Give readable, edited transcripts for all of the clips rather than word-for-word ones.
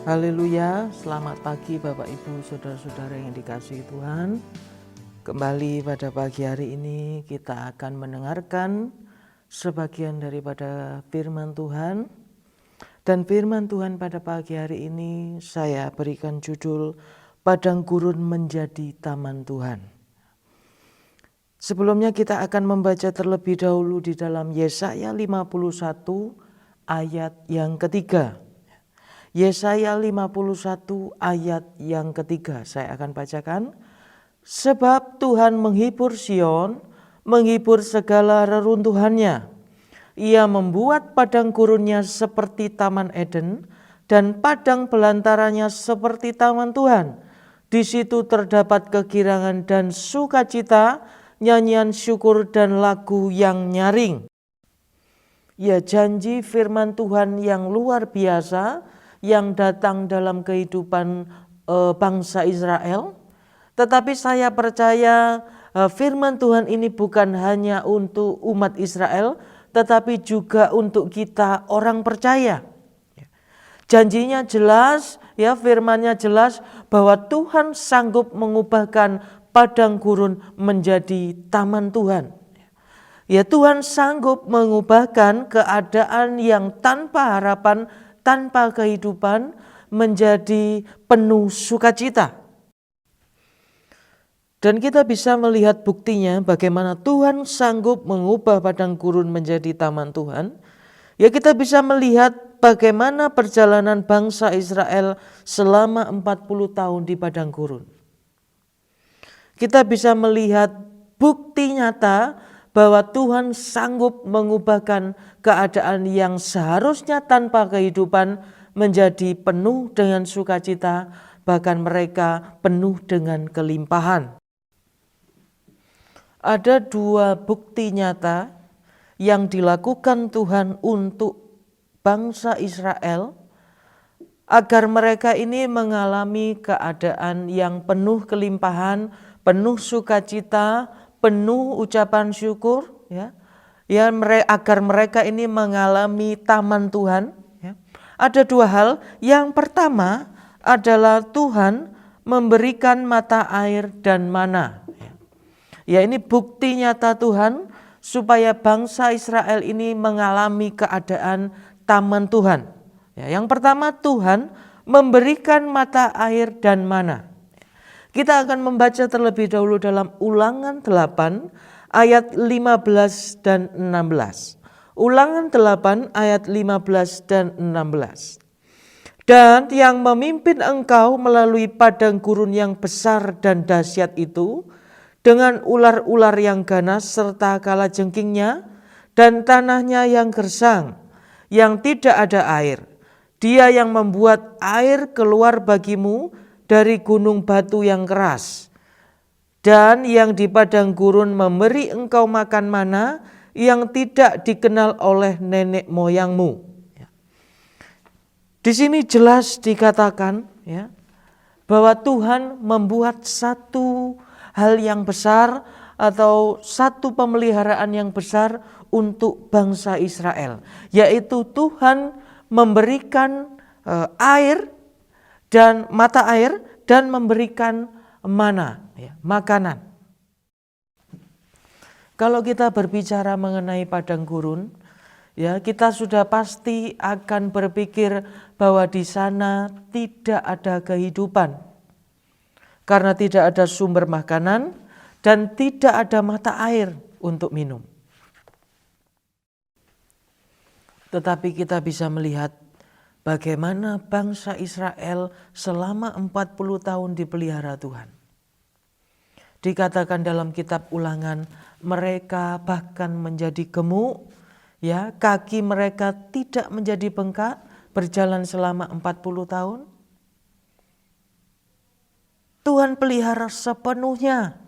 Haleluya, selamat pagi Bapak Ibu Saudara-saudara yang dikasihi Tuhan. Kembali pada pagi hari ini kita akan mendengarkan sebagian daripada firman Tuhan. Dan firman Tuhan pada pagi hari ini saya berikan judul Padang Gurun Menjadi Taman Tuhan. Sebelumnya kita akan membaca terlebih dahulu di dalam Yesaya 51 ayat yang ketiga. Yesaya 51 ayat yang ketiga saya akan bacakan. Sebab Tuhan menghibur Sion, menghibur segala reruntuhannya. Ia membuat padang gurunnya seperti Taman Eden dan padang belantaranya seperti Taman Tuhan. Di situ terdapat kegirangan dan sukacita, nyanyian syukur dan lagu yang nyaring. Ya, janji firman Tuhan yang luar biasa yang datang dalam kehidupan bangsa Israel. Tetapi saya percaya firman Tuhan ini bukan hanya untuk umat Israel, tetapi juga untuk kita orang percaya. Janjinya jelas, ya, firmannya jelas bahwa Tuhan sanggup mengubahkan padang gurun menjadi taman Tuhan. Ya, Tuhan sanggup mengubahkan keadaan yang tanpa harapan, tanpa kehidupan menjadi penuh sukacita. Dan kita bisa melihat buktinya bagaimana Tuhan sanggup mengubah padang gurun menjadi taman Tuhan. Ya, kita bisa melihat bagaimana perjalanan bangsa Israel selama 40 tahun di padang gurun. Kita bisa melihat bukti nyata bahwa Tuhan sanggup mengubahkan keadaan yang seharusnya tanpa kehidupan menjadi penuh dengan sukacita, bahkan mereka penuh dengan kelimpahan. Ada dua bukti nyata yang dilakukan Tuhan untuk bangsa Israel agar mereka ini mengalami keadaan yang penuh kelimpahan, penuh sukacita, penuh ucapan syukur, ya, agar mereka ini mengalami taman Tuhan. Ya. Ada dua hal. Yang pertama adalah Tuhan memberikan mata air dan mana. Ya, ini bukti nyata Tuhan supaya bangsa Israel ini mengalami keadaan taman Tuhan. Ya, yang pertama Tuhan memberikan mata air dan mana. Kita akan membaca terlebih dahulu dalam Ulangan 8 ayat 15 dan 16. Ulangan 8 ayat 15 dan 16. Dan yang memimpin engkau melalui padang gurun yang besar dan dahsyat itu, dengan ular-ular yang ganas serta kalajengkingnya, dan tanahnya yang gersang, yang tidak ada air. Dia yang membuat air keluar bagimu dari gunung batu yang keras, dan yang di padang gurun memberi engkau makan mana yang tidak dikenal oleh nenek moyangmu. Di sini jelas dikatakan, ya, bahwa Tuhan membuat satu hal yang besar atau satu pemeliharaan yang besar untuk bangsa Israel, yaitu Tuhan memberikan air dan mata air dan memberikan mana, ya, makanan. Kalau kita berbicara mengenai padang gurun, ya, kita sudah pasti akan berpikir bahwa di sana tidak ada kehidupan. Karena tidak ada sumber makanan dan tidak ada mata air untuk minum. Tetapi kita bisa melihat bagaimana bangsa Israel selama 40 tahun dipelihara Tuhan. Dikatakan dalam kitab Ulangan, mereka bahkan menjadi gemuk, ya, kaki mereka tidak menjadi bengkak, berjalan selama 40 tahun. Tuhan pelihara sepenuhnya,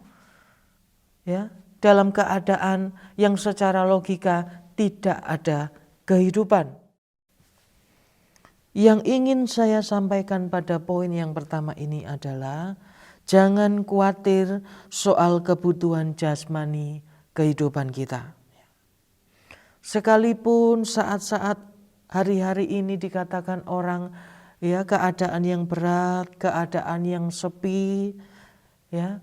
ya, dalam keadaan yang secara logika tidak ada kehidupan. Yang ingin saya sampaikan pada poin yang pertama ini adalah jangan khawatir soal kebutuhan jasmani kehidupan kita. Sekalipun saat-saat hari-hari ini dikatakan orang, ya, keadaan yang berat, keadaan yang sepi, ya,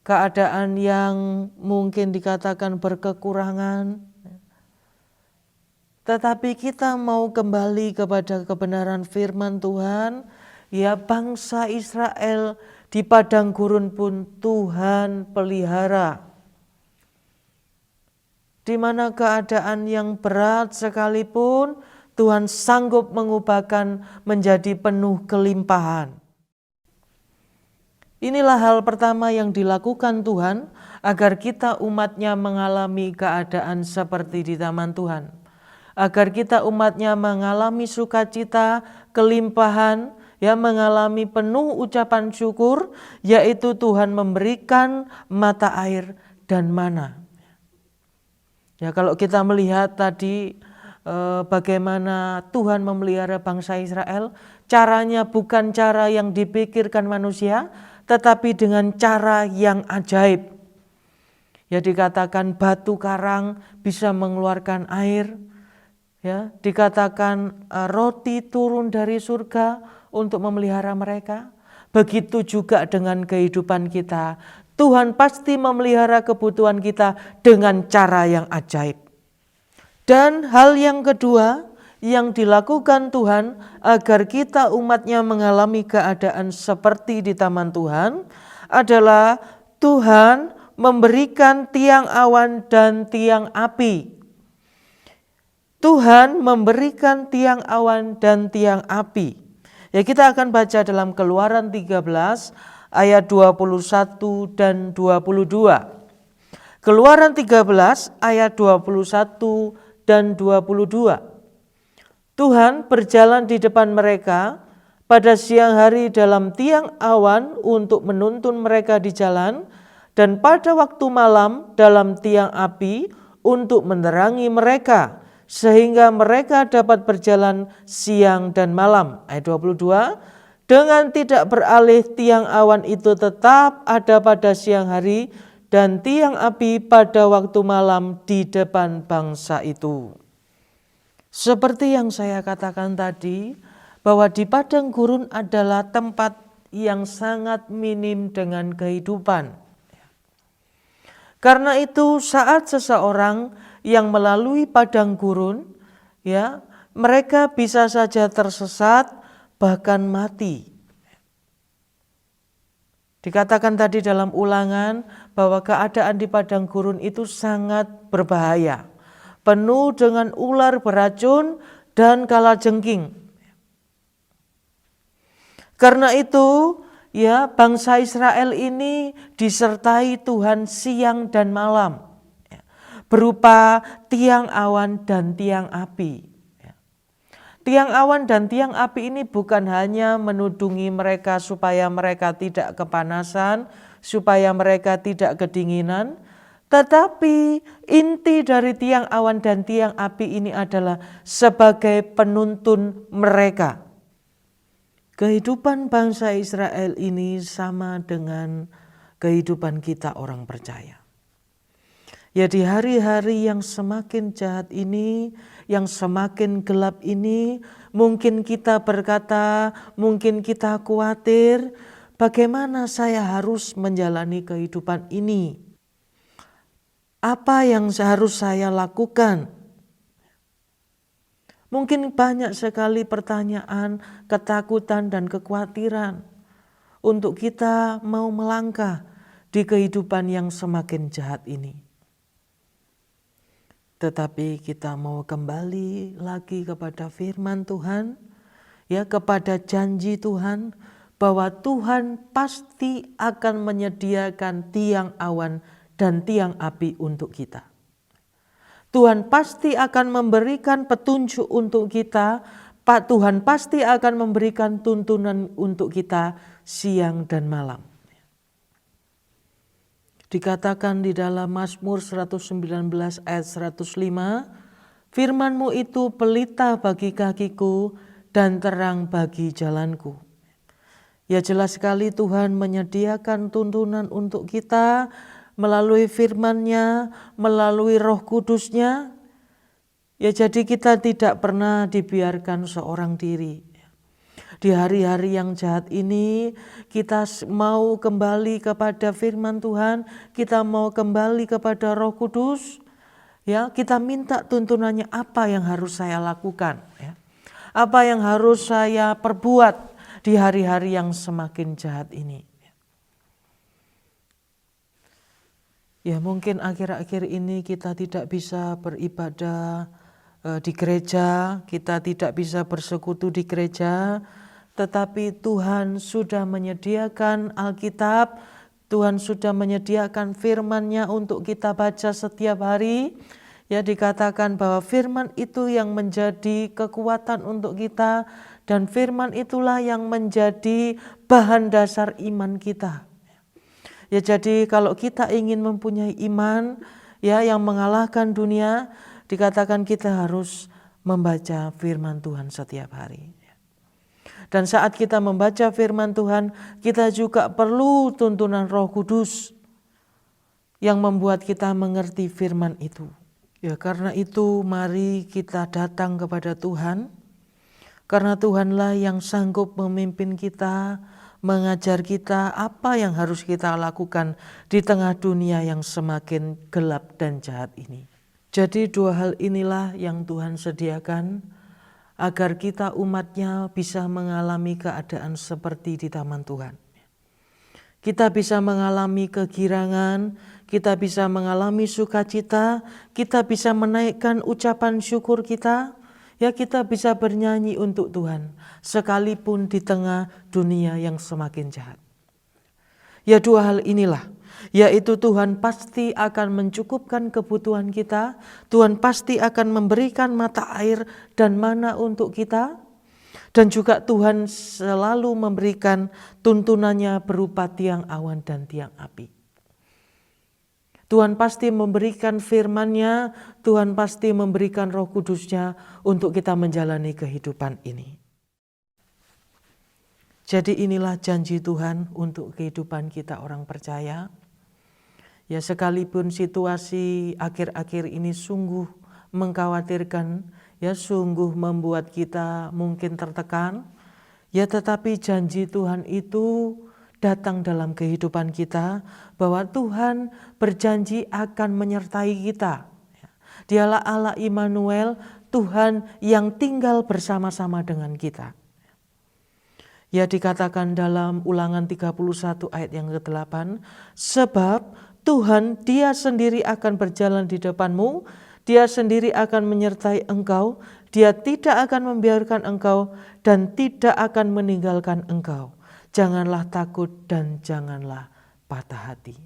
keadaan yang mungkin dikatakan berkekurangan. Tetapi kita mau kembali kepada kebenaran firman Tuhan, ya, bangsa Israel di padang gurun pun Tuhan pelihara. Di mana keadaan yang berat sekalipun Tuhan sanggup mengubahkan menjadi penuh kelimpahan. Inilah hal pertama yang dilakukan Tuhan agar kita umatnya mengalami keadaan seperti di taman Tuhan. Agar kita umatnya mengalami sukacita, kelimpahan, ya, mengalami penuh ucapan syukur, yaitu Tuhan memberikan mata air dan mana. Ya, kalau kita melihat tadi bagaimana Tuhan memelihara bangsa Israel, caranya bukan cara yang dipikirkan manusia, tetapi dengan cara yang ajaib. Ya, dikatakan batu karang bisa mengeluarkan air. Ya, dikatakan roti turun dari surga untuk memelihara mereka. Begitu juga dengan kehidupan kita. Tuhan pasti memelihara kebutuhan kita dengan cara yang ajaib. Dan hal yang kedua yang dilakukan Tuhan agar kita umatnya mengalami keadaan seperti di taman Tuhan adalah Tuhan memberikan tiang awan dan tiang api. Tuhan memberikan tiang awan dan tiang api. Ya, kita akan baca dalam Keluaran 13 ayat 21 dan 22. Keluaran 13 ayat 21 dan 22. Tuhan berjalan di depan mereka pada siang hari dalam tiang awan untuk menuntun mereka di jalan, dan pada waktu malam dalam tiang api untuk menerangi mereka, sehingga mereka dapat berjalan siang dan malam. Ayat 22, dengan tidak beralih tiang awan itu tetap ada pada siang hari dan tiang api pada waktu malam di depan bangsa itu. Seperti yang saya katakan tadi, bahwa di padang gurun adalah tempat yang sangat minim dengan kehidupan. Karena itu saat seseorang yang melalui padang gurun, ya, mereka bisa saja tersesat bahkan mati. Dikatakan tadi dalam Ulangan bahwa keadaan di padang gurun itu sangat berbahaya, penuh dengan ular beracun dan kalajengking. Karena itu, ya, bangsa Israel ini disertai Tuhan siang dan malam, berupa tiang awan dan tiang api. Tiang awan dan tiang api ini bukan hanya menudungi mereka supaya mereka tidak kepanasan, supaya mereka tidak kedinginan, tetapi inti dari tiang awan dan tiang api ini adalah sebagai penuntun mereka. Kehidupan bangsa Israel ini sama dengan kehidupan kita orang percaya. Ya, di hari-hari yang semakin jahat ini, yang semakin gelap ini, mungkin kita berkata, mungkin kita khawatir, bagaimana saya harus menjalani kehidupan ini? Apa yang harus saya lakukan? Mungkin banyak sekali pertanyaan, ketakutan, dan kekhawatiran untuk kita mau melangkah di kehidupan yang semakin jahat ini. Tetapi kita mau kembali lagi kepada firman Tuhan, ya, kepada janji Tuhan bahwa Tuhan pasti akan menyediakan tiang awan dan tiang api untuk kita. Tuhan pasti akan memberikan petunjuk untuk kita, Pak. Tuhan pasti akan memberikan tuntunan untuk kita siang dan malam. Dikatakan di dalam Mazmur 119 ayat 105, firman-Mu itu pelita bagi kakiku dan terang bagi jalanku. Ya, jelas sekali Tuhan menyediakan tuntunan untuk kita melalui firman-Nya, melalui Roh Kudus-Nya. Ya, jadi kita tidak pernah dibiarkan seorang diri. Di hari-hari yang jahat ini kita mau kembali kepada firman Tuhan, kita mau kembali kepada Roh Kudus. Ya, kita minta tuntunannya apa yang harus saya lakukan, ya. Apa yang harus saya perbuat di hari-hari yang semakin jahat ini. Ya, mungkin akhir-akhir ini kita tidak bisa beribadah di gereja, kita tidak bisa bersekutu di gereja, tetapi Tuhan sudah menyediakan Alkitab, Tuhan sudah menyediakan firman-Nya untuk kita baca setiap hari. Ya, dikatakan bahwa firman itu yang menjadi kekuatan untuk kita, dan firman itulah yang menjadi bahan dasar iman kita. Ya, jadi kalau kita ingin mempunyai iman ya yang mengalahkan dunia, dikatakan kita harus membaca firman Tuhan setiap hari. Dan saat kita membaca firman Tuhan, kita juga perlu tuntunan Roh Kudus yang membuat kita mengerti firman itu. Ya, karena itu mari kita datang kepada Tuhan, karena Tuhanlah yang sanggup memimpin kita, mengajar kita apa yang harus kita lakukan di tengah dunia yang semakin gelap dan jahat ini. Jadi dua hal inilah yang Tuhan sediakan agar kita umatnya bisa mengalami keadaan seperti di taman Tuhan. Kita bisa mengalami kegirangan, kita bisa mengalami sukacita, kita bisa menaikkan ucapan syukur kita, ya kita bisa bernyanyi untuk Tuhan sekalipun di tengah dunia yang semakin jahat. Ya, dua hal inilah, yaitu Tuhan pasti akan mencukupkan kebutuhan kita, Tuhan pasti akan memberikan mata air dan mana untuk kita, dan juga Tuhan selalu memberikan tuntunannya berupa tiang awan dan tiang api. Tuhan pasti memberikan firman-Nya, Tuhan pasti memberikan Roh Kudus-Nya untuk kita menjalani kehidupan ini. Jadi inilah janji Tuhan untuk kehidupan kita orang percaya. Ya, sekalipun situasi akhir-akhir ini sungguh mengkhawatirkan, ya sungguh membuat kita mungkin tertekan, ya tetapi janji Tuhan itu datang dalam kehidupan kita, bahwa Tuhan berjanji akan menyertai kita. Dialah Allah Immanuel, Tuhan yang tinggal bersama-sama dengan kita. Ya, dikatakan dalam Ulangan 31 ayat yang ke-8, sebab Tuhan Dia sendiri akan berjalan di depanmu, Dia sendiri akan menyertai engkau, Dia tidak akan membiarkan engkau dan tidak akan meninggalkan engkau. Janganlah takut dan janganlah patah hati.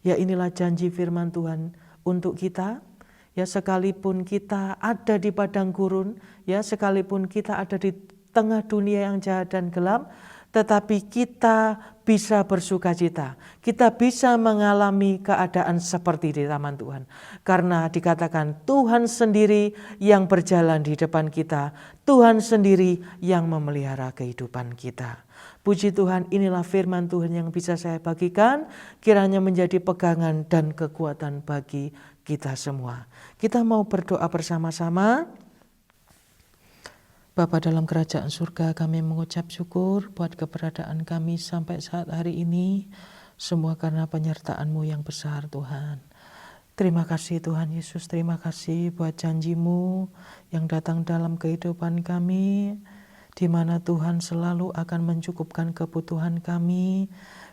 Ya, inilah janji firman Tuhan untuk kita. Ya, sekalipun kita ada di padang gurun, ya sekalipun kita ada di tengah dunia yang jahat dan gelap, tetapi kita bisa bersukacita. Kita bisa mengalami keadaan seperti di taman Tuhan. Karena dikatakan Tuhan sendiri yang berjalan di depan kita. Tuhan sendiri yang memelihara kehidupan kita. Puji Tuhan, inilah firman Tuhan yang bisa saya bagikan. Kiranya menjadi pegangan dan kekuatan bagi kita semua. Kita mau berdoa bersama-sama. Bapa dalam kerajaan surga, kami mengucap syukur buat keberadaan kami sampai saat hari ini. Semua karena penyertaan-Mu yang besar Tuhan. Terima kasih Tuhan Yesus, terima kasih buat janji-Mu yang datang dalam kehidupan kami, di mana Tuhan selalu akan mencukupkan kebutuhan kami.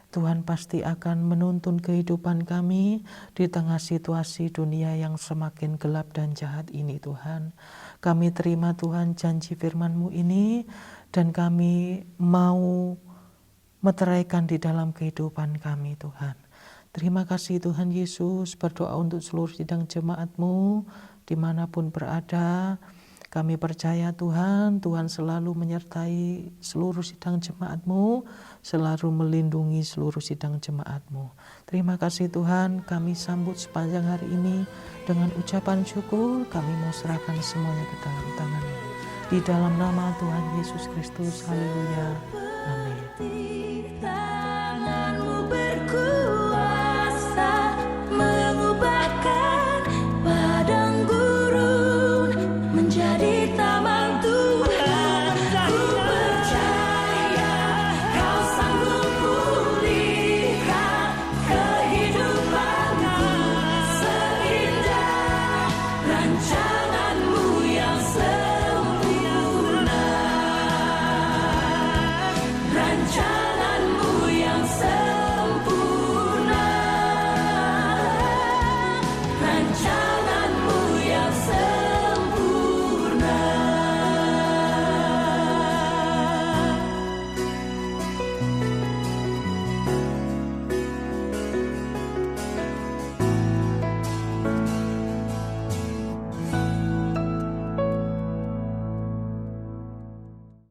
Tuhan pasti akan menuntun kehidupan kami di tengah situasi dunia yang semakin gelap dan jahat ini Tuhan. Kami terima Tuhan janji firman-Mu ini, dan kami mau meteraikan di dalam kehidupan kami Tuhan. Terima kasih Tuhan Yesus, berdoa untuk seluruh sidang jemaat-Mu dimanapun berada. Kami percaya Tuhan, Tuhan selalu menyertai seluruh sidang jemaat-Mu, selalu melindungi seluruh sidang jemaat-Mu. Terima kasih Tuhan, kami sambut sepanjang hari ini dengan ucapan syukur. Kami mau serahkan semuanya ke dalam tangan-Mu. Di dalam nama Tuhan Yesus Kristus, haleluya, amin.